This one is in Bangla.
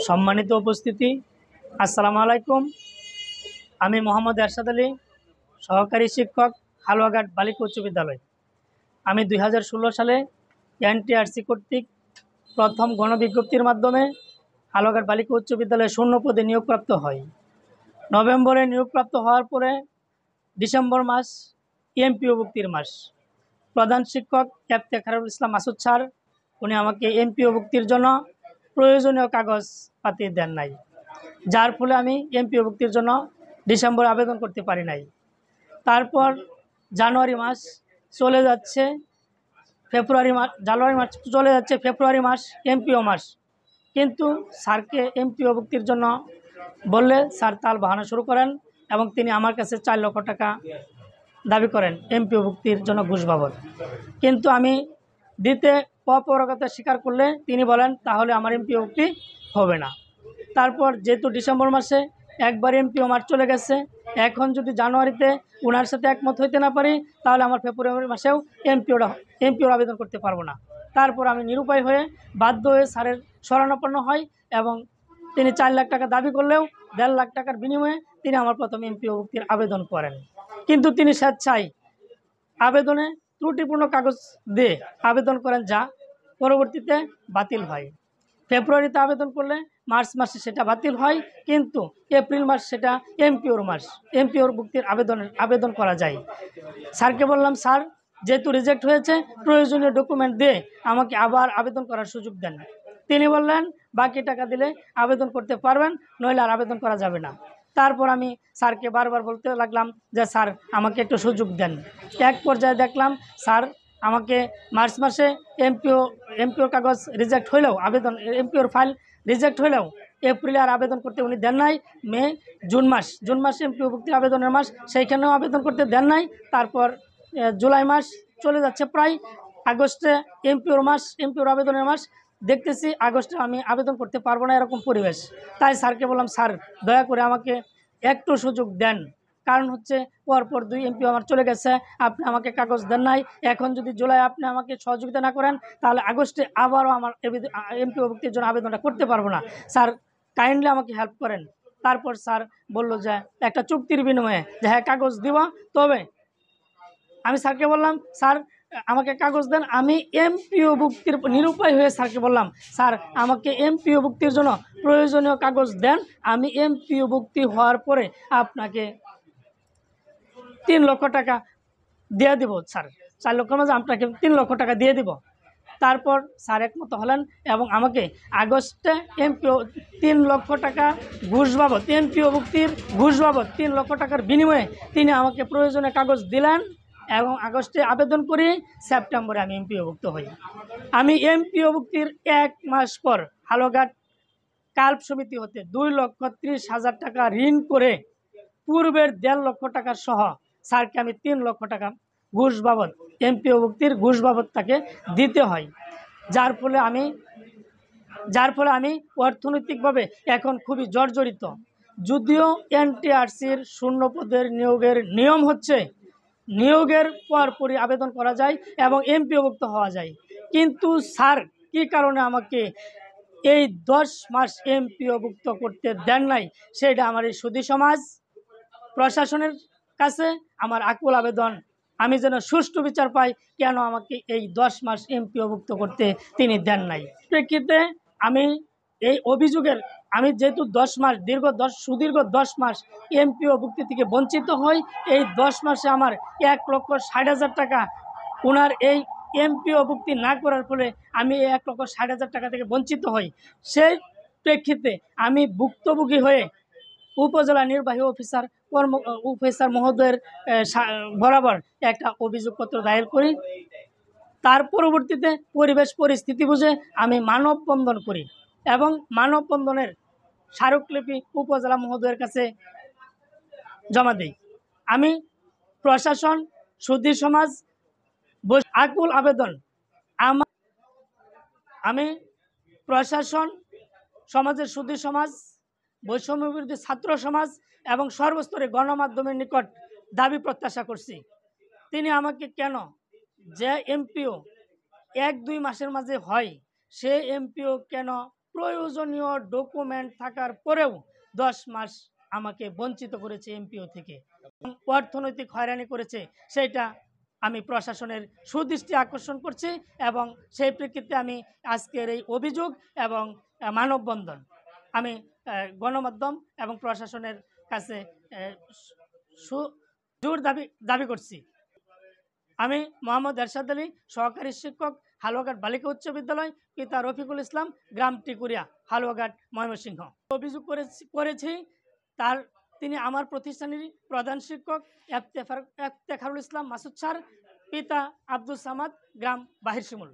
সম্মানিত উপস্থিতি, আসসালামু আলাইকুম। আমি মোহাম্মদ এরশাদ আলী, সহকারী শিক্ষক, হালুয়াঘাট বালিকা উচ্চ বিদ্যালয়। আমি 2016 সালে এনটিআরসি কর্তৃক প্রথম গণবিজ্ঞপ্তির মাধ্যমে হালুয়াঘাট বালিকা উচ্চ বিদ্যালয়ে শূন্য পদে নিয়োগপ্রাপ্ত হই। নভেম্বরে নিয়োগপ্রাপ্ত হওয়ার পরে ডিসেম্বর মাস এমপিও ভুক্তির মাস। প্রধান শিক্ষক ইফতেখারুল ইসলাম মাসুদ স্যার উনি আমাকে এমপিও ভুক্তির জন্য প্রয়োজনীয় কাগজ পাতি দেন নাই, যার ফলে আমি এমপিও ভুক্তির জন্য ডিসেম্বরে আবেদন করতে পারি নাই। তারপর জানুয়ারি মাস চলে যাচ্ছে, জানুয়ারি মাস চলে যাচ্ছে, ফেব্রুয়ারি মাস এমপিও মাস। কিন্তু স্যারকে এমপিও ভুক্তির জন্য বললে স্যার তাল বাহানা শুরু করেন এবং তিনি আমার কাছে 4 লক্ষ টাকা দাবি করেন এমপিও ভুক্তির জন্য ঘুষ বাবদ। কিন্তু আমি দিতে অপারগতা স্বীকার করলে তিনি বলেন তাহলে আমার এমপিও ভুক্তি হবে না। তারপর যেহেতু ডিসেম্বর মাসে একবার এমপিও মাস চলে গেছে, এখন যদি জানুয়ারিতে ওনার সাথে একমত হইতে না পারি তাহলে আমার ফেব্রুয়ারি মাসেও এমপিওর আবেদন করতে পারবো না। তারপর আমি নিরুপায় হয়ে বাধ্য হয়ে স্যারের শরণাপন্ন হই এবং তিনি 4 লাখ টাকা দাবি করলেও 1.5 লাখ টাকার বিনিময়ে তিনি আমার প্রথম এমপিও ভুক্তির আবেদন করেন। কিন্তু তিনি স্বেচ্ছায় আবেদনে ত্রুটিপূর্ণ কাগজ দিয়ে আবেদন করেন, যা পরবর্তীতে বাতিল হয়। ফেব্রুয়ারিতে আবেদন করলে মার্চ মাসে সেটা বাতিল হয়, কিন্তু এপ্রিল মাস সেটা এমপিওর ভুক্তির আবেদন করা যায়। স্যারকে বললাম, স্যার যেহেতু রিজেক্ট হয়েছে প্রয়োজনীয় ডকুমেন্ট দিয়ে আমাকে আবার আবেদন করার সুযোগ দেন। তিনি বললেন বাকি টাকা দিলে আবেদন করতে পারবেন, নইলে আর আবেদন করা যাবে না। তারপর আমি স্যারকে বারবার বলতে লাগলাম যে স্যার আমাকে একটু সুযোগ দেন। এক পর্যায়ে দেখলাম স্যার আমাকে মার্চ মাসে এমপিওর কাগজ রিজেক্ট হইলেও এমপিওর ফাইল রিজেক্ট হইলেও এপ্রিলে আর আবেদন করতে উনি দেন নাই। জুন মাস এমপিও ভুক্তির আবেদনের মাস, সেইখানেও আবেদন করতে দেন নাই। তারপর জুলাই মাস চলে যাচ্ছে, প্রায় আগস্টে এমপিওর আবেদনের মাস। দেখতেছি আগস্টে আমি আবেদন করতে পারবো না, এরকম পরিবেশ। তাই স্যারকে বললাম, স্যার দয়া করে আমাকে একটু সুযোগ দেন, কারণ হচ্ছে পরপর 2 এমপিও আমার চলে গেছে, আপনি আমাকে কাগজ দেন নাই। এখন যদি জুলাই আপনি আমাকে সহযোগিতা না করেন তাহলে আগস্টে আবারও আমার এমপিও ভুক্তির জন্য আবেদনটা করতে পারবো না। স্যার কাইন্ডলি আমাকে হেল্প করেন। তারপর স্যার বলল যে একটা চুক্তির বিনিময়ে যে হ্যাঁ কাগজ দিব। তবে আমি স্যারকে বললাম, স্যার আমাকে কাগজ দেন। আমি এমপিও ভুক্তির নিরুপায় হয়ে স্যারকে বললাম, স্যার আমাকে এমপিও ভুক্তির জন্য প্রয়োজনীয় কাগজ দেন, আমি এমপিও ভুক্তি হওয়ার পরে আপনাকে 3 লক্ষ টাকা দিয়ে দিব। স্যার 4 লক্ষ মাঝে আপনাকে 3 লক্ষ টাকা দিয়ে দিব। তারপর স্যার একমত হলেন এবং আমাকে আগস্টে 3 লক্ষ টাকা ঘুষ বাবদ, এমপিও ভুক্তির ঘুষ বাবদ 3 লক্ষ টাকার বিনিময়ে তিনি আমাকে প্রয়োজনীয় কাগজ দিলেন এবং আগস্টে আবেদন করি, সেপ্টেম্বরে আমি এমপিও ভুক্ত হই। আমি এমপিও ভুক্তির 1 মাস পর হালুয়াঘাট কাল্প সমিতি হতে 2,30,000 টাকা ঋণ করে পূর্বের 1.5 লক্ষ টাকা সহ স্যারকে আমি 3 লক্ষ টাকা ঘুষ বাবদ, এমপিও ভুক্তির ঘুষ বাবদ তাকে দিতে হয়, যার ফলে আমি অর্থনৈতিকভাবে এখন খুবই জর্জরিত। যদিও এনটিআরসির শূন্য পদের নিয়োগের নিয়ম হচ্ছে নিয়োগের পরপরই আবেদন করা যায় এবং এমপিও ভুক্ত হওয়া যায়, কিন্তু স্যার কী কারণে আমাকে এই 10 মাস এমপিও ভুক্ত করতে দেন নাই, সেটা আমার এই সুধী সমাজ প্রশাসনের কাছে আমার আকুল আবেদন। আমি যেন সুষ্ঠু বিচার পাই, কেন আমাকে এই 10 মাস এমপিও ভুক্ত করতে তিনি দেন নাই। প্রেক্ষিতে আমি এই অভিযোগের, আমি যেহেতু সুদীর্ঘ 10 মাস এমপিও ভুক্তি থেকে বঞ্চিত হই, এই 10 মাসে আমার 1,60,000 টাকা ওনার এই এমপিও ভুক্তি না করার ফলে আমি 1,60,000 টাকা থেকে বঞ্চিত হই। সেই প্রেক্ষিতে আমি ভুক্তভোগী হয়ে উপজেলা নির্বাহী অফিসার মহোদয়ের বরাবর একটা অভিযোগপত্র দায়ের করি। তার পরবর্তীতে পরিবেশ পরিস্থিতি বুঝে আমি মানববন্ধন করি এবং মানববন্ধনের স্মারকলিপি উপজেলা মহোদয়ের কাছে জমা দিই। আমি প্রশাসন, সুধী সমাজ আকুল আবেদন, আমি প্রশাসন, সমাজের সুধী সমাজ, বৈষম্য বিরোধী ছাত্র সমাজ এবং সর্বস্তরে গণমাধ্যমের নিকট দাবি প্রত্যাশা করছি, তিনি আমাকে কেন যে এমপিও 1-2 মাসের মাঝে হয় সে এমপিও কেন প্রয়োজনীয় ডকুমেন্ট থাকার পরেও 10 মাস আমাকে বঞ্চিত করেছে এমপিও থেকে, অর্থনৈতিক হয়রানি করেছে। সেইটা আমি প্রশাসনের সুদৃষ্টি আকর্ষণ করছি এবং সেই প্রেক্ষিতে আমি আজকের এই অভিযোগ এবং মানববন্ধন আমি গণমাধ্যম এবং প্রশাসনের কাছে জোর দাবি করছি। আমি মোহাম্মদ এরশাদ আলী, সহকারী শিক্ষক, হালুয়াঘাট বালিকা উচ্চ বিদ্যালয়, পিতা রফিকুল ইসলাম, গ্রাম টিকুরিয়া, হালুয়াঘাট, ময়মনসিংহ। অভিযোগ করেছি তিনি আমার প্রতিষ্ঠানের প্রধান শিক্ষক ইফতেখারুল ইসলাম মাসুদ স্যার, পিতা আব্দুল সামাদ, গ্রাম বাহির শিমুল।